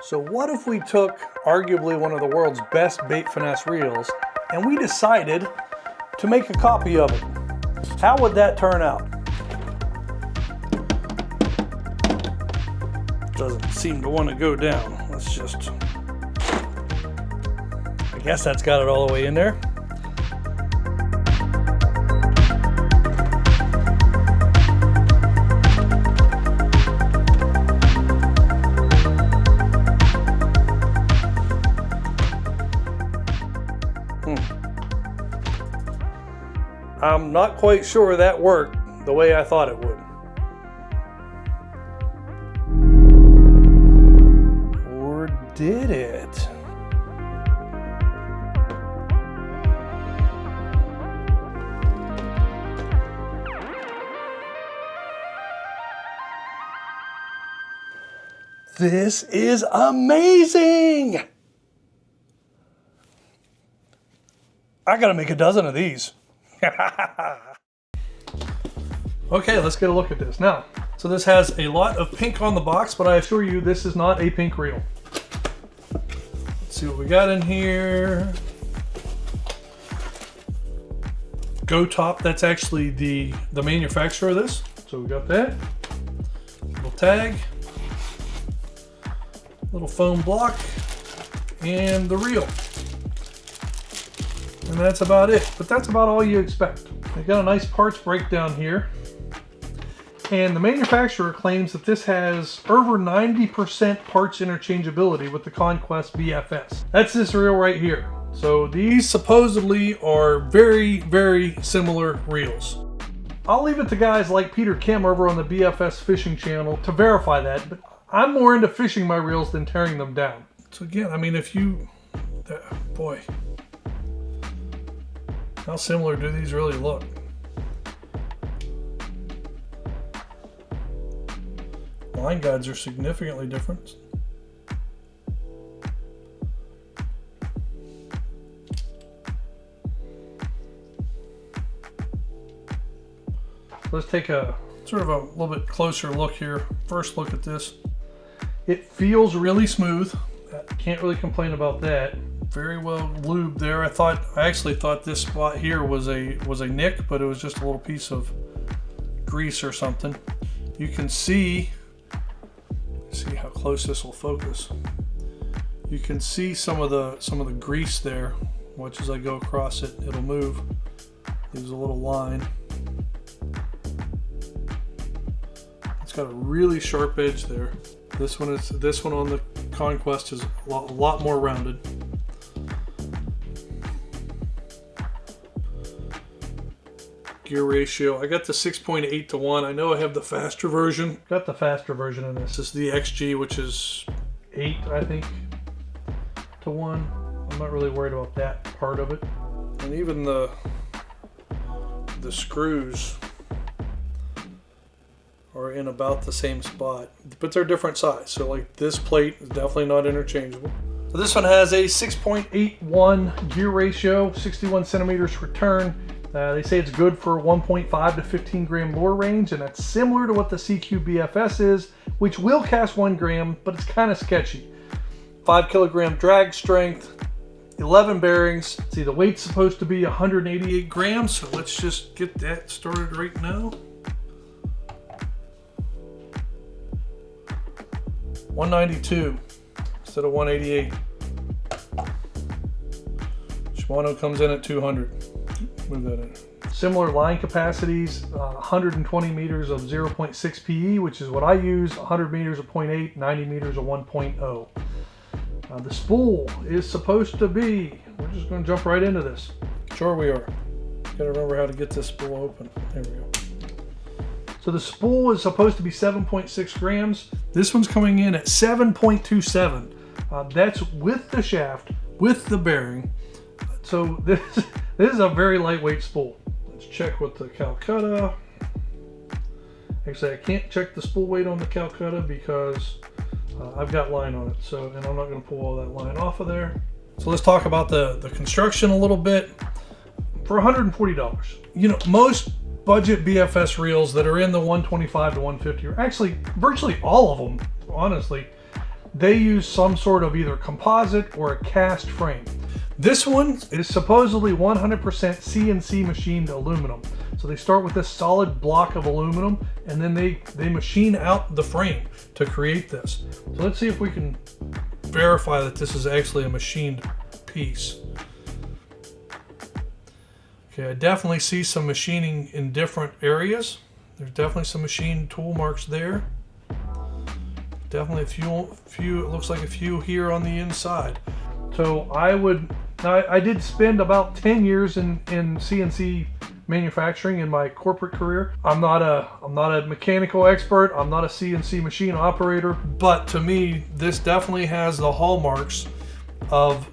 So what if we took arguably one of the world's best bait finesse reels and we decided to make a copy of it? How would that turn out? Doesn't seem to want to go down. Let's just... I guess that's got it all the way in there. I'm not quite sure that worked the way I thought it would. Or did it? This is amazing! I gotta make a dozen of these. Okay, let's get a look at this now. So this has a lot of pink on the box, but I assure you this is not a pink reel. Let's see what we got in here. Go Top, that's actually the manufacturer of this. So we got that. Little tag. Little foam block. And the reel. And that's about it, but that's about all you expect. They got a nice parts breakdown here. And the manufacturer claims that this has over 90% parts interchangeability with the Conquest BFS. That's this reel right here. So these supposedly are very, very similar reels. I'll leave it to guys like Peter Kim over on the BFS fishing channel to verify that, but I'm more into fishing my reels than tearing them down. So again, I mean, if you, boy, how similar do these really look? Line guides are significantly different. Let's take a sort of a little bit closer look here. First look at this. It feels really smooth. I can't really complain about that. Very well lubed there. I actually thought this spot here was a nick, but it was just a little piece of grease or something. You can see how close this will focus. You can see some of the grease there. Watch as I go across it, it'll move. There's a little line. It's got a really sharp edge there. This one on the Conquest is a lot more rounded. Gear ratio, I got the 6.8 to 1. I know I have the faster version. Got the faster version in this. This is the XG, which is 8, I think, to 1. I'm not really worried about that part of it. And even the screws are in about the same spot, but they're different size. So like this plate is definitely not interchangeable. So this one has a 6.81 gear ratio, 61 centimeters return. They say it's good for 1.5 to 15 gram lure range, and that's similar to what the CQ BFS is, which will cast 1 gram, but it's kind of sketchy. 5 kilogram drag strength, 11 bearings. See, the weight's supposed to be 188 grams, so let's just get that started right now. 192 instead of 188. Shimano comes in at 200. Move that in. Similar line capacities, 120 meters of 0.6 PE, which is what I use, 100 meters of 0.8, 90 meters of 1.0. The spool is supposed to be, we're just going to jump right into this. Sure we are. Got to remember how to get this spool open. There we go. So the spool is supposed to be 7.6 grams. This one's coming in at 7.27. That's with the shaft, with the bearing. So this is a very lightweight spool. Let's check with the Calcutta. Actually, I can't check the spool weight on the Calcutta because I've got line on it. So, and I'm not going to pull all that line off of there. So let's talk about the construction a little bit. For $140, you know, most budget BFS reels that are in the 125 to 150, or actually virtually all of them, honestly, they use some sort of either composite or a cast frame. This one is supposedly 100% CNC machined aluminum. So they start with this solid block of aluminum, and then they machine out the frame to create this. So let's see if we can verify that this is actually a machined piece. Okay, I definitely see some machining in different areas. There's definitely some machine tool marks there. Definitely a few, it looks like a few here on the inside. So I did spend about 10 years in CNC manufacturing in my corporate career. I'm not a mechanical expert. I'm not a CNC machine operator, but to me, this definitely has the hallmarks of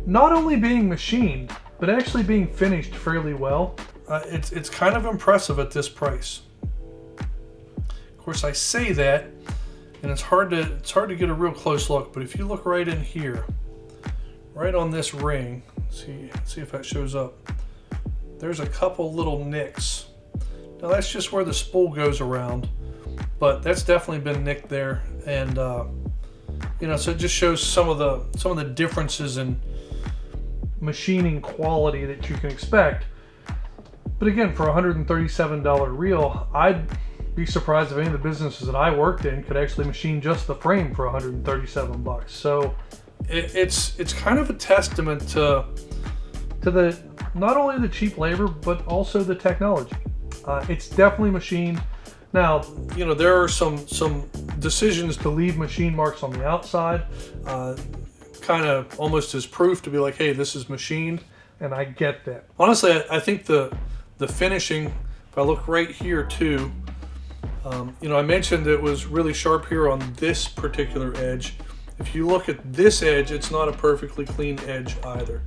not only being machined, but actually being finished fairly well. It's kind of impressive at this price. Of course, I say that, and it's hard to get a real close look. But if you look right in here, right on this ring, see if that shows up. There's a couple little nicks. Now that's just where the spool goes around, but that's definitely been nicked there, and you know, so it just shows some of the differences in machining quality that you can expect. But again, for a $137 reel, I'd be surprised if any of the businesses that I worked in could actually machine just the frame for 137 bucks. So it's kind of a testament to the not only the cheap labor, but also the technology. It's definitely machined. Now, you know, there are some decisions to leave machine marks on the outside, kind of almost as proof to be like, hey, this is machined, and I get that. Honestly, I think the finishing, if I look right here too, you know, I mentioned it was really sharp here on this particular edge. If you look at this edge, it's not a perfectly clean edge either.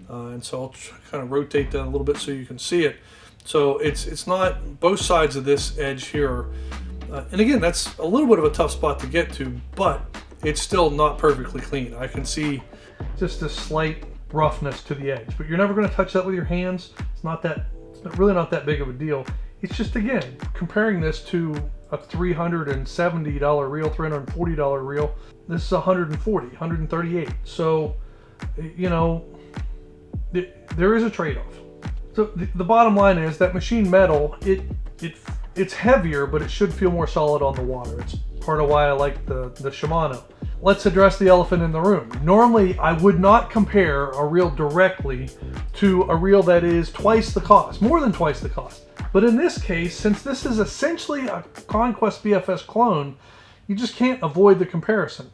And so I'll kind of rotate that a little bit so you can see it. So it's not, both sides of this edge here. And again, that's a little bit of a tough spot to get to, but it's still not perfectly clean. I can see just a slight roughness to the edge, but you're never going to touch that with your hands. It's really not that big of a deal. It's just, again, comparing this to a $370 reel, $340 reel, this is $140, $138. So, you know, there is a trade-off. So the bottom line is that machine metal, it's heavier, but it should feel more solid on the water. It's part of why I like the Shimano. Let's address the elephant in the room. Normally, I would not compare a reel directly to a reel that is twice the cost, more than twice the cost. But in this case, since this is essentially a Conquest BFS clone, you just can't avoid the comparison.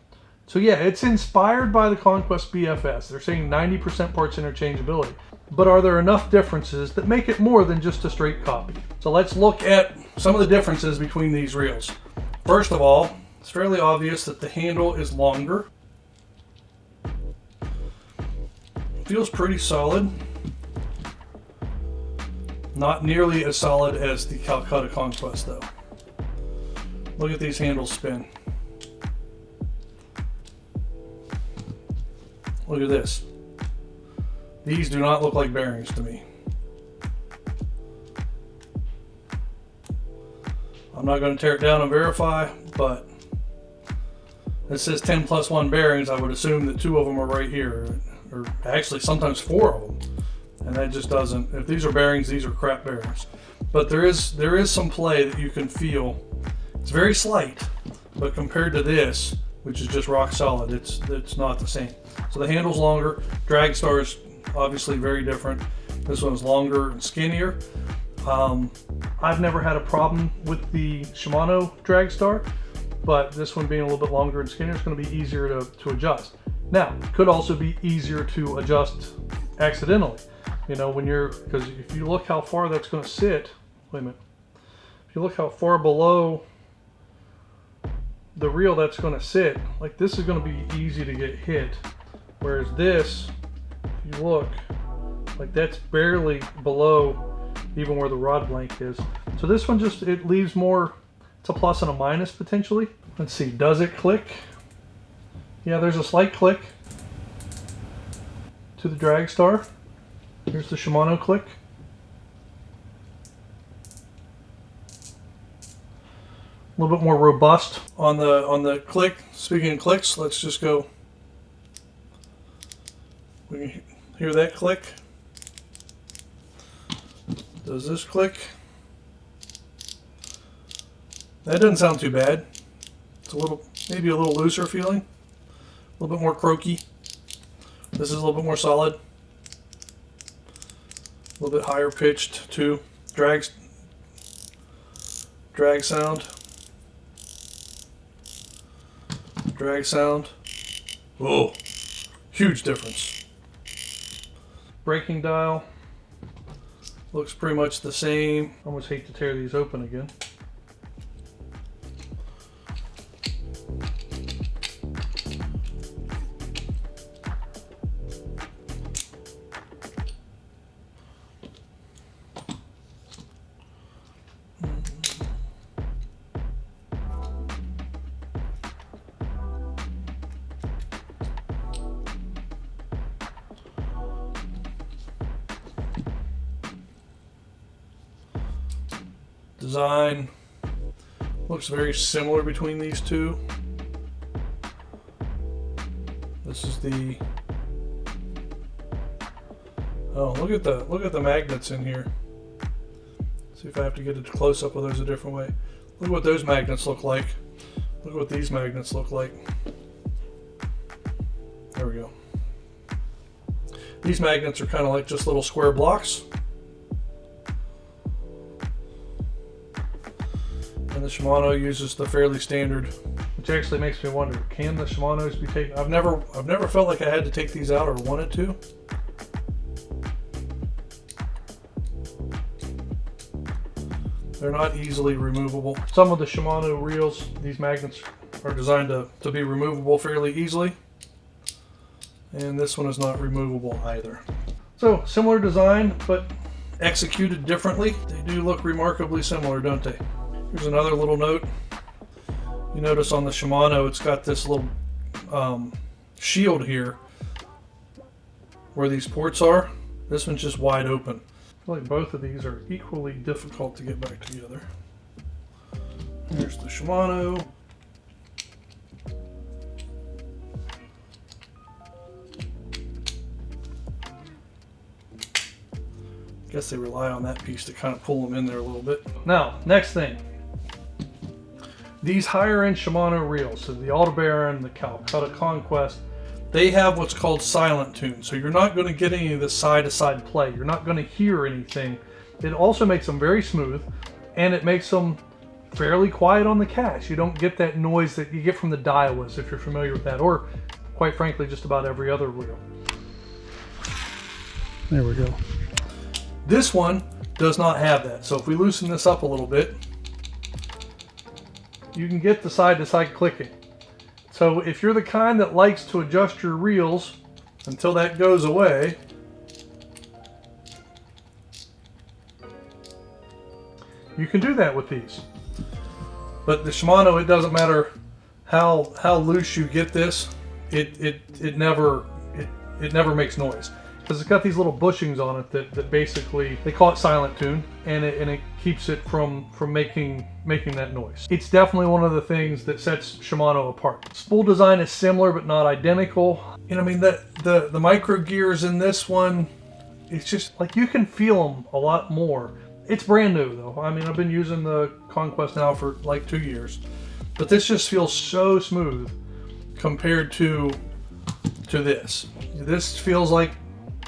So yeah, it's inspired by the Conquest BFS. They're saying 90% parts interchangeability. But are there enough differences that make it more than just a straight copy? So let's look at some of the differences between these reels. First of all, it's fairly obvious that the handle is longer. Feels pretty solid. Not nearly as solid as the Calcutta Conquest though. Look at these handles spin. Look at this. These do not look like bearings to me. I'm not going to tear it down and verify, but it says 10+1 bearings. I would assume that 2 of them are right here, or actually sometimes 4 of them. And that just doesn't, if these are bearings, these are crap bearings. But there is some play that you can feel. It's very slight, but compared to this, which is just rock solid, it's not the same. So the handle's longer, drag star is obviously very different. This one's longer and skinnier. I've never had a problem with the Shimano drag star, but this one being a little bit longer and skinnier is going to be easier to adjust. Now, it could also be easier to adjust accidentally. You know, because if you look how far that's going to sit, wait a minute. If you look how far below the reel that's going to sit, like this is going to be easy to get hit. Whereas this, if you look, like that's barely below even where the rod blank is. So this one just, it leaves more, it's a plus and a minus potentially. Let's see, does it click? Yeah, there's a slight click to the drag star. Here's the Shimano click. a little bit more robust on the click. Speaking of clicks, let's just go. We can hear that click. Does this click? That doesn't sound too bad. It's a little, maybe a little looser feeling, a little bit more croaky. This is a little bit more solid, a little bit higher pitched too. Drag sound. Drag sound. Whoa, huge difference. Braking dial looks pretty much the same. Almost hate to tear these open again. Design looks very similar between these two. This is the, oh, look at the magnets in here. See if I have to get a close up of those a different way. Look what those magnets look like. Look what these magnets look like. There we go. These magnets are kind of like just little square blocks. And the Shimano uses the fairly standard, which actually makes me wonder, can the Shimanos be taken? I've never felt like I had to take these out or wanted to. They're not easily removable. Some of the Shimano reels, these magnets are designed to be removable fairly easily. And this one is not removable either. So similar design, but executed differently. They do look remarkably similar, don't they? Here's another little note. You notice on the Shimano, it's got this little shield here where these ports are. This one's just wide open. I feel like both of these are equally difficult to get back together. Here's the Shimano. Guess they rely on that piece to kind of pull them in there a little bit. Now, next thing. These higher end Shimano reels, so the Aldebaran, the Calcutta Conquest, they have what's called silent tune. So you're not going to get any of the side-to-side play. You're not going to hear anything. It also makes them very smooth, and it makes them fairly quiet on the cast. You don't get that noise that you get from the Daiwas, if you're familiar with that, or quite frankly, just about every other reel. There we go. This one does not have that. So if we loosen this up a little bit, you can get the side-to-side clicking. So if you're the kind that likes to adjust your reels until that goes away, you can do that with these. But the Shimano, it doesn't matter how loose you get this, it never makes noise. Because it's got these little bushings on it that basically, they call it silent tune, and it keeps it from making that noise. It's definitely one of the things that sets Shimano apart. Spool design is similar but not identical. And I mean, the micro gears in this one, it's just like you can feel them a lot more. It's brand new though. I mean, I've been using the Conquest now for like 2 years, but this just feels so smooth compared to this. This feels like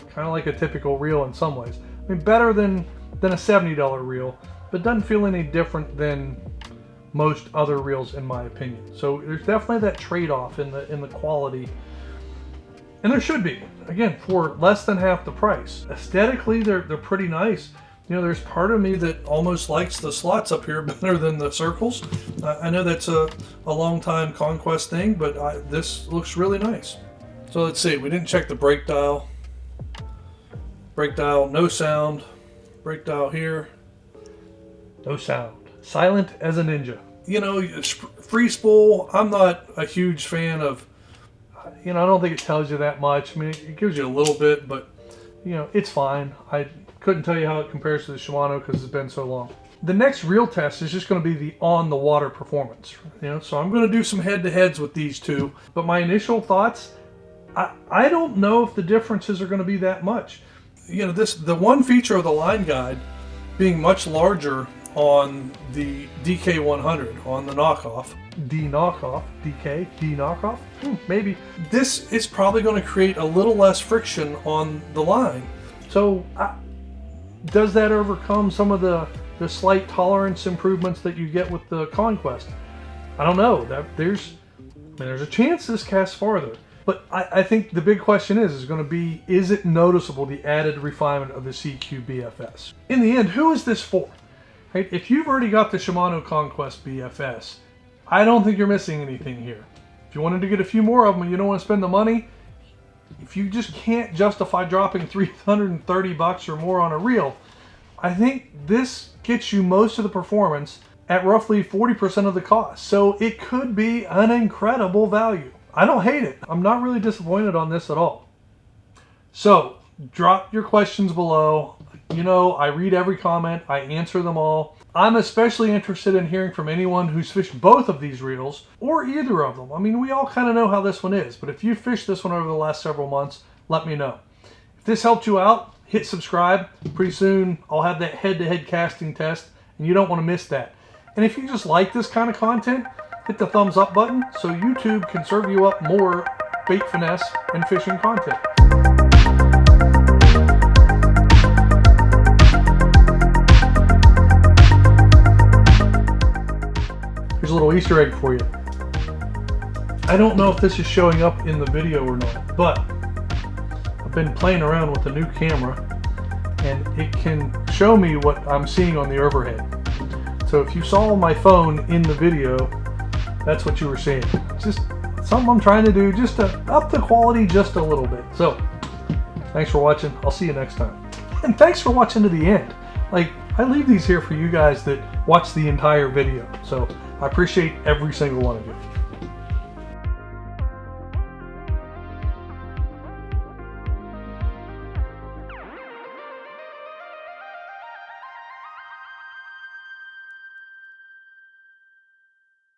kind of like a typical reel in some ways. I mean, better than a $70 reel, but doesn't feel any different than most other reels in my opinion. So there's definitely that trade-off in the quality, and there should be. Again, for less than half the price. Aesthetically, they're pretty nice. You know, there's part of me that almost likes the slots up here better than the circles. I know that's a long time Conquest thing, but this looks really nice. So let's see, we didn't check the brake dial. Brake dial, no sound. Brake dial here, no sound. Silent as a ninja. You know, free spool, I'm not a huge fan of, you know, I don't think it tells you that much. I mean, it gives you a little bit, but, you know, it's fine. I couldn't tell you how it compares to the Shimano because it's been so long. The next real test is just going to be the on the water performance. So I'm going to do some head-to-heads with these two. But my initial thoughts, I don't know if the differences are going to be that much. The one feature of the line guide being much larger on the DK100, on the knockoff, D knockoff, maybe. This is probably going to create a little less friction on the line. So does that overcome some of the slight tolerance improvements that you get with the Conquest? I don't know. There's a chance this casts farther. But I think the big question is going to be, is it noticeable, the added refinement of the CQ BFS? In the end, who is this for? Right? If you've already got the Shimano Conquest BFS, I don't think you're missing anything here. If you wanted to get a few more of them and you don't want to spend the money, if you just can't justify dropping $330 or more on a reel, I think this gets you most of the performance at roughly 40% of the cost. So it could be an incredible value. I don't hate it. I'm not really disappointed on this at all. So drop your questions below. I read every comment. I answer them all. I'm especially interested in hearing from anyone who's fished both of these reels or either of them. I mean, we all kind of know how this one is, but if you fished this one over the last several months, let me know. If this helped you out, hit subscribe. Pretty soon I'll have that head-to-head casting test, and you don't want to miss that. And if you just like this kind of content, hit the thumbs up button so YouTube can serve you up more bait finesse and fishing content. Here's a little Easter egg for you. I don't know if this is showing up in the video or not, but I've been playing around with a new camera and it can show me what I'm seeing on the overhead. So if you saw my phone in the video, that's what you were seeing. Just something I'm trying to do just to up the quality just a little bit. So thanks for watching. I'll see you next time. And thanks for watching to the end. I leave these here for you guys that watch the entire video. So I appreciate every single one of you.